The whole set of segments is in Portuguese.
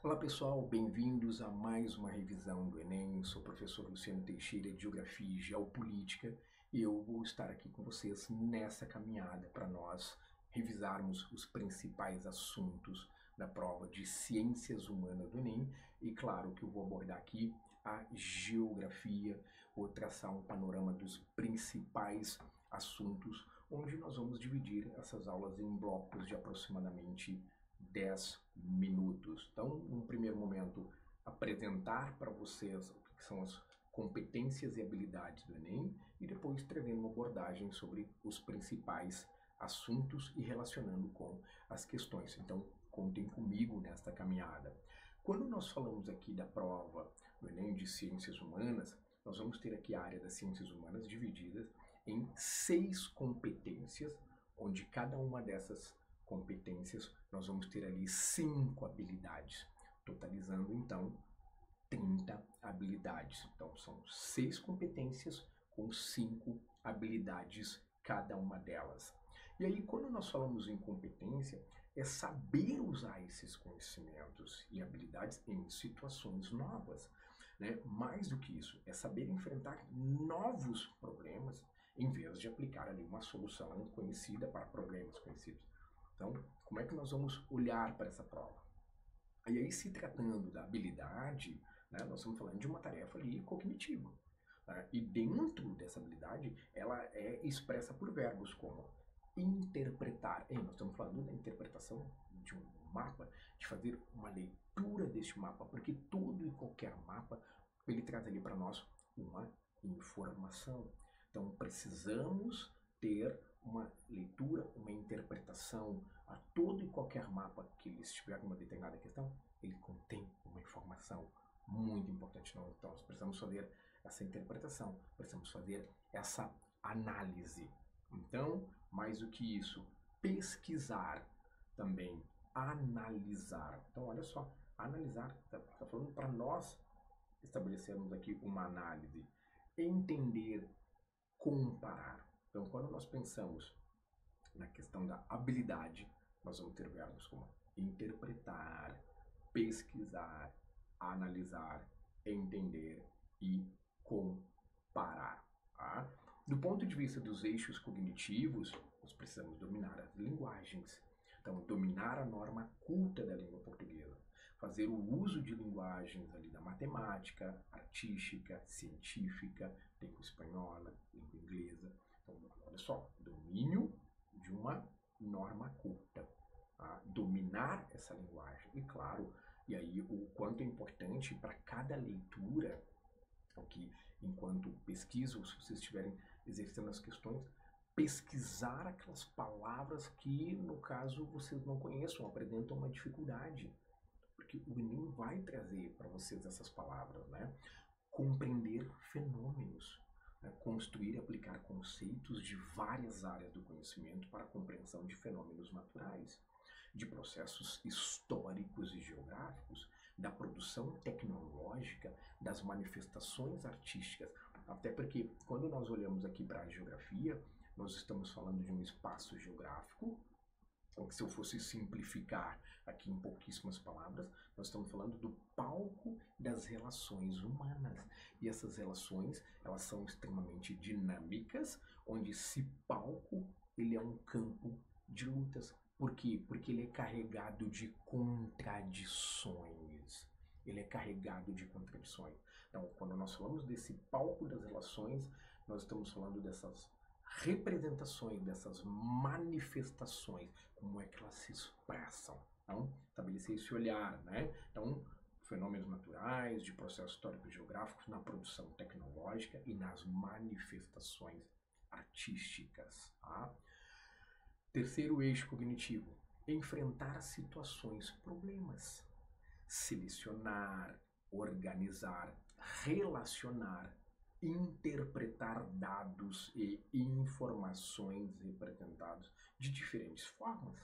Olá pessoal, bem-vindos a mais uma revisão do Enem. Sou o professor Luciano Teixeira de Geografia e Geopolítica e eu vou estar aqui com vocês nessa caminhada para nós revisarmos os principais assuntos da prova de Ciências Humanas do Enem. E claro que eu vou abordar aqui a geografia, vou traçar um panorama dos principais assuntos, onde nós vamos dividir essas aulas em blocos de aproximadamente 10 minutos. Então, num primeiro momento, apresentar para vocês o que são as competências e habilidades do Enem e depois trazendo uma abordagem sobre os principais assuntos e relacionando com as questões. Então, contem comigo nesta caminhada. Quando nós falamos aqui da prova do Enem de Ciências Humanas, nós vamos ter aqui a área das Ciências Humanas dividida em 6 competências, onde cada uma dessas competências, nós vamos ter ali 5 habilidades, totalizando então 30 habilidades. Então são 6 competências com 5 habilidades cada uma delas. E aí quando nós falamos em competência, é saber usar esses conhecimentos e habilidades em situações novas, né? Mais do que isso, é saber enfrentar novos problemas em vez de aplicar ali uma solução conhecida para problemas conhecidos. Então, como é que nós vamos olhar para essa prova? E aí, se tratando da habilidade, né, nós estamos falando de uma tarefa ali cognitiva. Né? E dentro dessa habilidade, ela é expressa por verbos como interpretar. Nós estamos falando da interpretação de um mapa, de fazer uma leitura deste mapa, porque todo e qualquer mapa, ele traz ali para nós uma informação. Então, precisamos ter uma leitura, uma interpretação a todo e qualquer mapa que estiver com uma determinada questão, ele contém uma informação muito importante. Então, nós precisamos fazer essa interpretação, precisamos fazer essa análise. Então, mais do que isso, pesquisar também, analisar. Então, olha só, analisar, está falando para nós estabelecermos aqui uma análise, entender, comparar. Então, quando nós pensamos na questão da habilidade, nós vamos ter verbos como interpretar, pesquisar, analisar, entender e comparar. Tá? Do ponto de vista dos eixos cognitivos, nós precisamos dominar as linguagens. Então, dominar a norma culta da língua portuguesa, fazer o uso de linguagens ali da matemática, artística, científica, língua espanhola, língua inglesa. Então, olha só, domínio de uma norma culta, tá? Dominar essa linguagem. E claro, e aí o quanto é importante para cada leitura, que enquanto pesquisa, se vocês estiverem exercendo as questões, pesquisar aquelas palavras que, no caso, vocês não conheçam, apresentam uma dificuldade. Porque o Enem vai trazer para vocês essas palavras, né? Compreender fenômenos, né? Construir e aplicar conceitos de várias áreas do conhecimento para a compreensão de fenômenos naturais, de processos históricos e geográficos, da produção tecnológica, das manifestações artísticas. Até porque, quando nós olhamos aqui para a geografia, nós estamos falando de um espaço geográfico, ou que se eu fosse simplificar aqui em pouquíssimas palavras, nós estamos falando do palco das relações humanas. E essas relações, elas são extremamente dinâmicas, onde esse palco, ele é um campo de lutas. Por quê? Porque ele é carregado de contradições. Ele é carregado de contradições. Então, quando nós falamos desse palco das relações, nós estamos falando dessas representações, dessas manifestações, como é que elas se expressam. Então, estabelecer esse olhar, né? Então, fenômenos naturais, de processos históricos e geográficos, na produção tecnológica e nas manifestações artísticas. Tá? Terceiro eixo cognitivo, enfrentar situações, problemas. Selecionar, organizar, relacionar, interpretar dados e informações representados de diferentes formas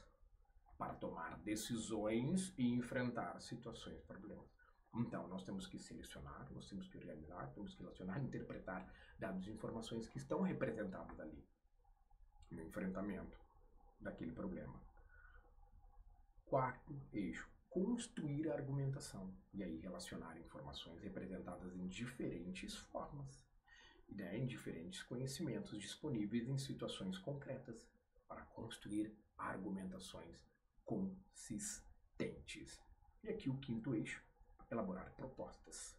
para tomar decisões e enfrentar situações, problemas. Então, nós temos que selecionar, nós temos que organizar, temos que relacionar, interpretar dados e informações que estão representados ali no enfrentamento daquele problema. Quarto eixo, construir a argumentação e aí relacionar informações representadas em diferentes formas, né, em diferentes conhecimentos disponíveis em situações concretas para construir argumentações consistentes. E aqui o quinto eixo, elaborar propostas.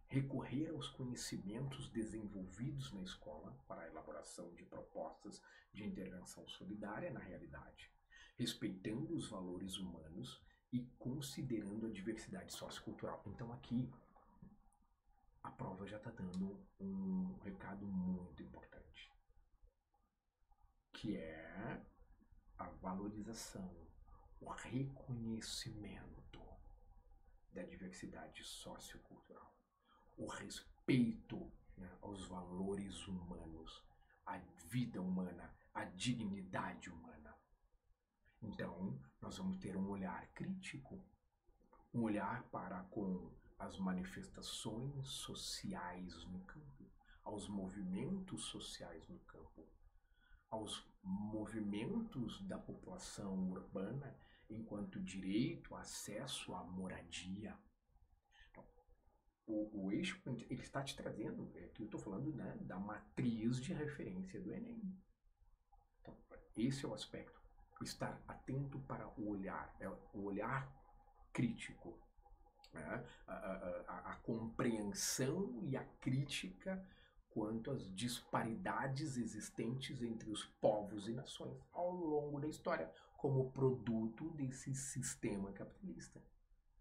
Recorrer aos conhecimentos desenvolvidos na escola para a elaboração de propostas de intervenção solidária na realidade, respeitando os valores humanos e considerando a diversidade sociocultural. Então aqui a prova já está dando um recado muito importante, que é a valorização, o reconhecimento da diversidade sociocultural, o respeito, né, aos valores humanos, à vida humana, à dignidade humana. Então, nós vamos ter um olhar crítico, um olhar para com as manifestações sociais no campo, aos movimentos sociais no campo, aos movimentos da população urbana enquanto direito, acesso à moradia. Então, o eixo, ele está te trazendo, aqui eu estou falando, né, da matriz de referência do Enem. Então, esse é o aspecto. Estar atento para o olhar crítico, né? A compreensão e a crítica quanto às disparidades existentes entre os povos e nações ao longo da história, como produto desse sistema capitalista.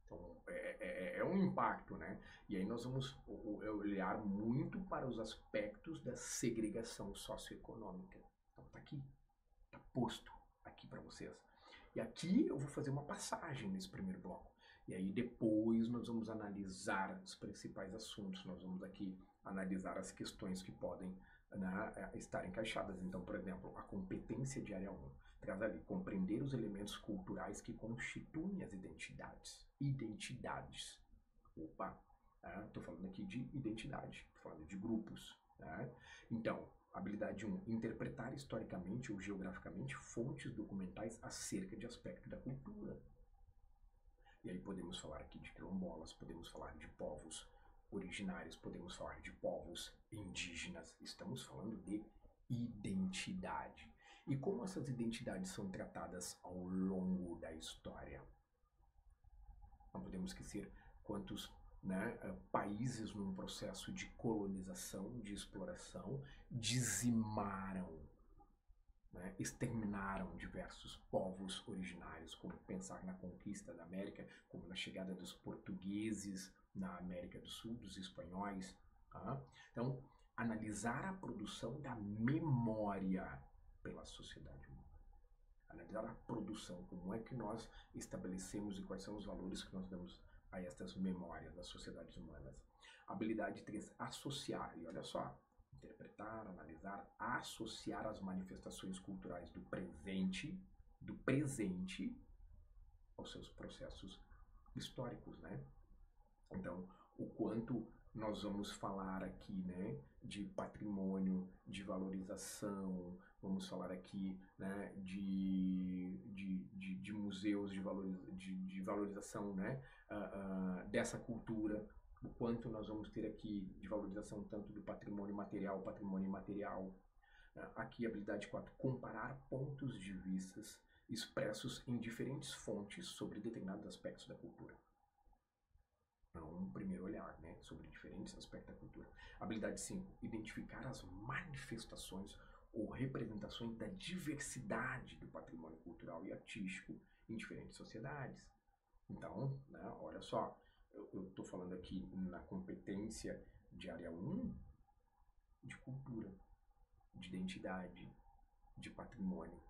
Então, é um impacto, né? E aí nós vamos olhar muito para os aspectos da segregação socioeconômica. Então, está aqui, está posto aqui para vocês. E aqui eu vou fazer uma passagem nesse primeiro bloco. E aí depois nós vamos analisar os principais assuntos, nós vamos aqui analisar as questões que podem, né, estar encaixadas. Então, por exemplo, a competência de área 1 traz ali compreender os elementos culturais que constituem as identidades. Identidades. Opa, estou falando aqui de identidade, estou falando de grupos. Né? Então, habilidade 1, interpretar historicamente ou geograficamente fontes documentais acerca de aspecto da cultura. E aí podemos falar aqui de quilombolas, podemos falar de povos originários, podemos falar de povos indígenas. Estamos falando de identidade. E como essas identidades são tratadas ao longo da história? Não podemos esquecer quantos, né, países num processo de colonização, de exploração, dizimaram, né, exterminaram diversos povos originários, como pensar na conquista da América, como na chegada dos portugueses na América do Sul, dos espanhóis. Tá? Então, analisar a produção da memória pela sociedade humana. Analisar a produção, como é que nós estabelecemos e quais são os valores que nós damos a estas memórias das sociedades humanas. Habilidade 3, associar. E olha só, interpretar, analisar, associar as manifestações culturais do presente aos seus processos históricos, né? Então, o quanto nós vamos falar aqui, né, de patrimônio, de valorização, vamos falar aqui, né, de museus de valorização, né, dessa cultura, o quanto nós vamos ter aqui de valorização tanto do patrimônio material, patrimônio imaterial. Aqui, habilidade 4, comparar pontos de vistas expressos em diferentes fontes sobre determinados aspectos da cultura. Um primeiro olhar, né, sobre diferentes aspectos da cultura. Habilidade 5, identificar as manifestações ou representações da diversidade do patrimônio cultural e artístico em diferentes sociedades. Então, né, olha só, eu estou falando aqui na competência de área 1 de cultura, de identidade, de patrimônio.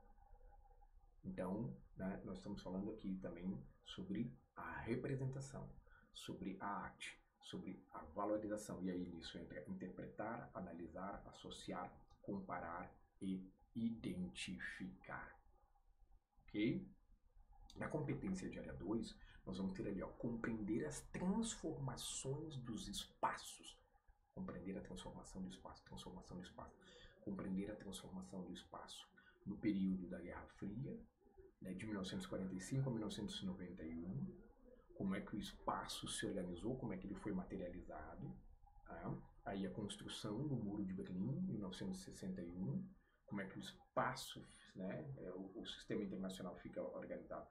Então, né, nós estamos falando aqui também sobre a representação, sobre a arte, sobre a valorização. E aí nisso entra interpretar, analisar, associar, comparar e identificar. Ok? Na competência de área 2, nós vamos ter ali, ó, compreender as transformações dos espaços. Compreender a transformação do espaço, compreender a transformação do espaço no período da Guerra Fria, né, de 1945 a 1991, como é que o espaço se organizou, como é que ele foi materializado. Tá? Aí a construção do Muro de Berlim, em 1961, como é que o espaço, né, o sistema internacional fica organizado.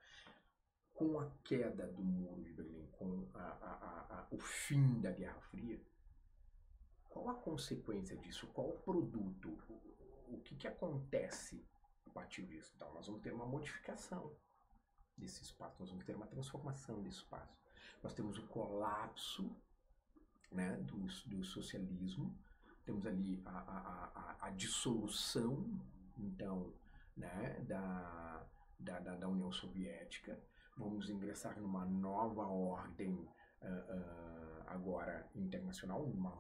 Com a queda do Muro de Berlim, com o fim da Guerra Fria, qual a consequência disso? Qual o produto? O que acontece a partir disso? Então, nós vamos ter uma modificação desse espaço, nós vamos ter uma transformação desse espaço. Nós temos o colapso, né, do socialismo, temos ali a dissolução, então, né, da União Soviética. Vamos ingressar numa nova ordem agora internacional, uma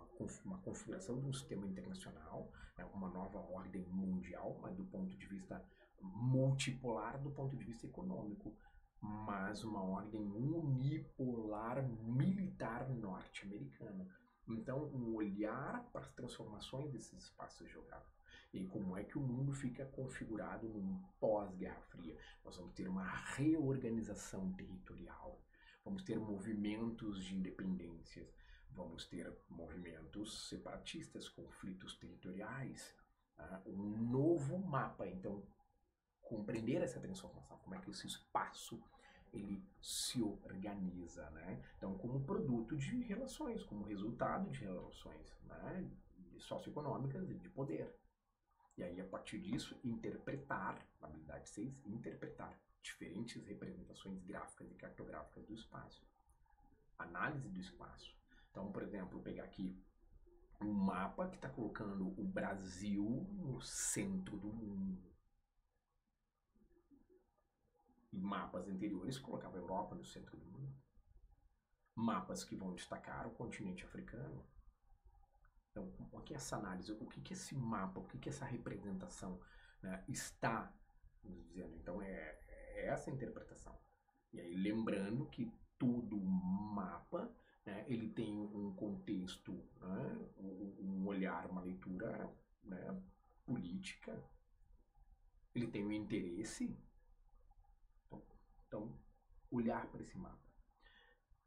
configuração de um sistema internacional, né, uma nova ordem mundial, mas do ponto de vista multipolar, do ponto de vista econômico, mas uma ordem unipolar militar norte-americana. Então, um olhar para as transformações desses espaços geográficos. E como é que o mundo fica configurado num pós-Guerra Fria. Nós vamos ter uma reorganização territorial, vamos ter movimentos de independências, vamos ter movimentos separatistas, conflitos territoriais, um novo mapa. Então, compreender essa transformação, como é que esse espaço ele se organiza, né? Então, como produto de relações, como resultado de relações, né, socioeconômicas e de poder. E aí, a partir disso, interpretar, habilidade 6, interpretar diferentes representações gráficas e cartográficas do espaço. Análise do espaço. Então, por exemplo, pegar aqui um mapa que está colocando o Brasil no centro do mundo. E mapas anteriores colocavam a Europa no centro do mundo. Mapas que vão destacar o continente africano. Então, o que é essa análise? O que é esse mapa? O que é essa representação, né, está nos dizendo? Então, é essa a interpretação. E aí, lembrando que todo mapa, né, ele tem um contexto, né, um olhar, uma leitura, né, política. Ele tem um interesse. Então, olhar para esse mapa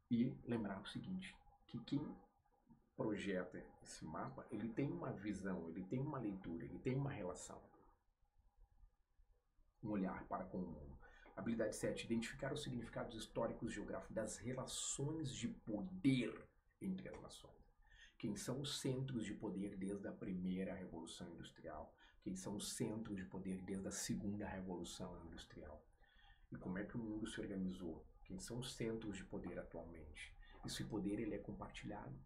e lembrar o seguinte, que quem projeta esse mapa, ele tem uma visão, ele tem uma leitura, ele tem uma relação. Um olhar para com o mundo. Habilidade 7, identificar os significados históricos e geográficos das relações de poder entre as nações. Quem são os centros de poder desde a primeira Revolução Industrial? Quem são os centros de poder desde a segunda Revolução Industrial? E como é que o mundo se organizou? Quem são os centros de poder atualmente? Esse poder ele é compartilhado?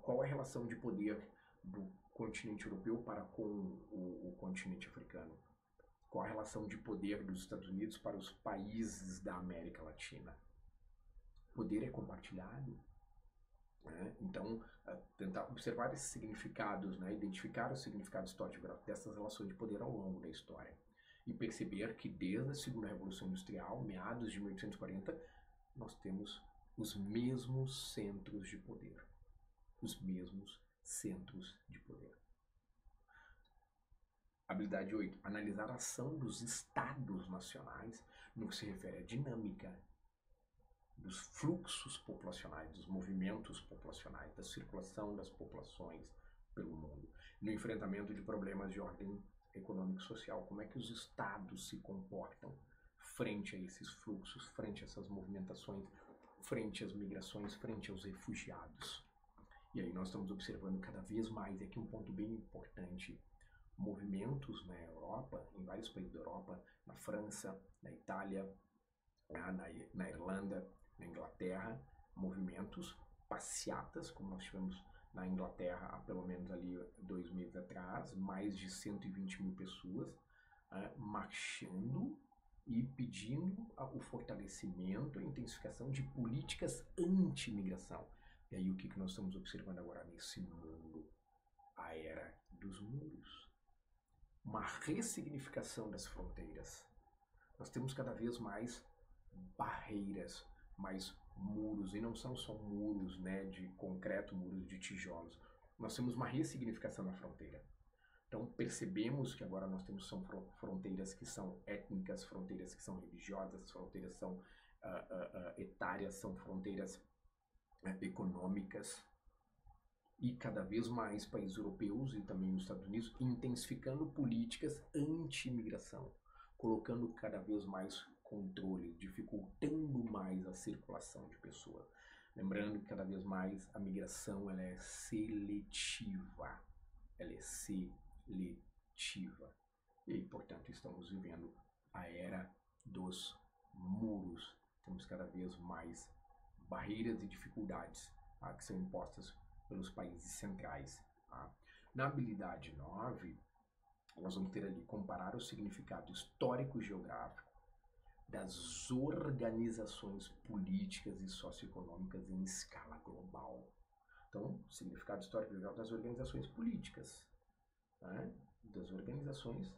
Qual é a relação de poder do continente europeu para com o continente africano? Qual a relação de poder dos Estados Unidos para os países da América Latina? O poder é compartilhado? Né? Então, tentar observar esses significados, né? Identificar os significados históricos dessas relações de poder ao longo da história. E perceber que desde a segunda Revolução Industrial, meados de 1840, nós temos os mesmos centros de poder. Os mesmos centros de poder. Habilidade 8. Analisar a ação dos estados nacionais no que se refere à dinâmica dos fluxos populacionais, dos movimentos populacionais, da circulação das populações pelo mundo, no enfrentamento de problemas de ordem econômico-social, como é que os estados se comportam frente a esses fluxos, frente a essas movimentações, frente às migrações, frente aos refugiados. E aí nós estamos observando cada vez mais, e aqui um ponto bem importante, movimentos na Europa, em vários países da Europa, na França, na Itália, na Irlanda, na Inglaterra, movimentos, passeatas, como nós tivemos na Inglaterra há pelo menos ali 2 meses atrás, mais de 120 mil pessoas marchando e pedindo o fortalecimento, a intensificação de políticas anti-imigração. E aí o que nós estamos observando agora nesse mundo? A era dos muros. Uma ressignificação das fronteiras. Nós temos cada vez mais barreiras, mais muros, e não são só muros, né, de concreto, muros de tijolos. Nós temos uma ressignificação na fronteira. Então percebemos que agora nós temos fronteiras que são étnicas, fronteiras que são religiosas, fronteiras são etárias, são fronteiras econômicas, e cada vez mais países europeus e também os Estados Unidos intensificando políticas anti-imigração, colocando cada vez mais controle, dificultando mais a circulação de pessoas. Lembrando que cada vez mais a migração ela é seletiva. Ela é seletiva. E, portanto, estamos vivendo a era dos muros. Temos cada vez mais barreiras e dificuldades que são impostas pelos países centrais. Tá? Na habilidade 9, nós vamos ter ali comparar o significado histórico e geográfico das organizações políticas e socioeconômicas em escala global. Então, significado histórico e geográfico das organizações políticas, né? Das organizações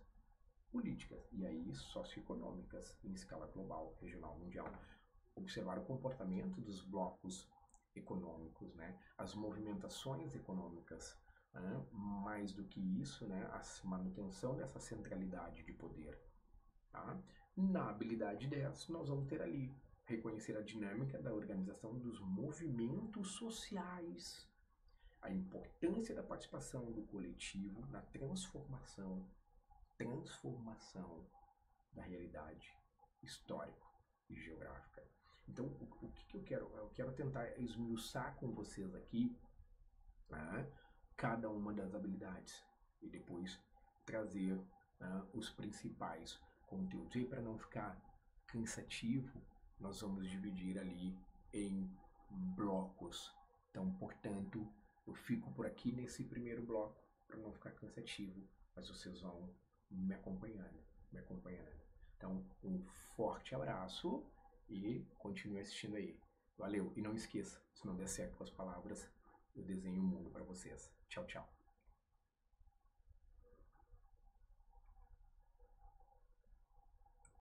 políticas, e aí socioeconômicas em escala global, regional, mundial. Observar o comportamento dos blocos econômicos, né? As movimentações econômicas, né? Mais do que isso, né? A manutenção dessa centralidade de poder. Tá? Na habilidade 10, nós vamos ter ali reconhecer a dinâmica da organização dos movimentos sociais, a importância da participação do coletivo na transformação da realidade histórica e geográfica. Então, o que eu quero? Eu quero tentar esmiuçar com vocês aqui, né, cada uma das habilidades e depois trazer os principais conteúdos. E para não ficar cansativo, nós vamos dividir ali em blocos. Então, portanto, eu fico por aqui nesse primeiro bloco para não ficar cansativo, mas vocês vão me acompanhando. Então, um forte abraço e continue assistindo aí. Valeu! E não esqueça, se não der certo com as palavras, eu desenho o mundo para vocês. Tchau, tchau.